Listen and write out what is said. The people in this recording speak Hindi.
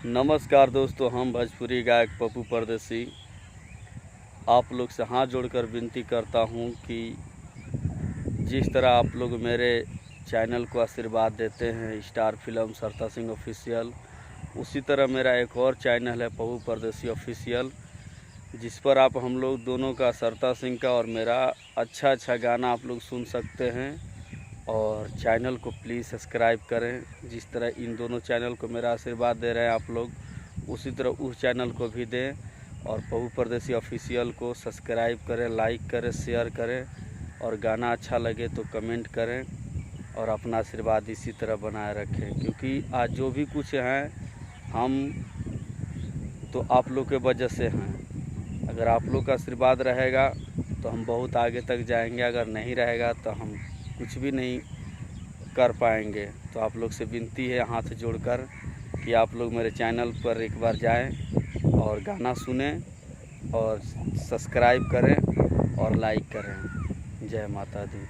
नमस्कार दोस्तों, हम भोजपुरी गायक पप्पू परदेसी आप लोग से हाथ जोड़कर विनती करता हूं कि जिस तरह आप लोग मेरे चैनल को आशीर्वाद देते हैं स्टार फिल्म सरता सिंह ऑफिशियल, उसी तरह मेरा एक और चैनल है पप्पू परदेसी ऑफिशियल, जिस पर आप हम लोग दोनों का सरता सिंह का और मेरा अच्छा गाना आप लोग सुन सकते हैं। और चैनल को प्लीज़ सब्सक्राइब करें। जिस तरह इन दोनों चैनल को मेरा आशीर्वाद दे रहे हैं आप लोग, उसी तरह उस चैनल को भी दें और पप्पू परदेसी ऑफिशियल को सब्सक्राइब करें, लाइक करें, शेयर करें और गाना अच्छा लगे तो कमेंट करें और अपना आशीर्वाद इसी तरह बनाए रखें। क्योंकि आज जो भी कुछ हैं हम तो आप लोग के वजह से हैं। अगर आप लोग का आशीर्वाद रहेगा तो हम बहुत आगे तक जाएंगे, अगर नहीं रहेगा तो हम कुछ भी नहीं कर पाएंगे। तो आप लोग से विनती है हाथ जोड़कर कि आप लोग मेरे चैनल पर एक बार जाएं और गाना सुनें और सब्सक्राइब करें और लाइक करें। जय माता दी।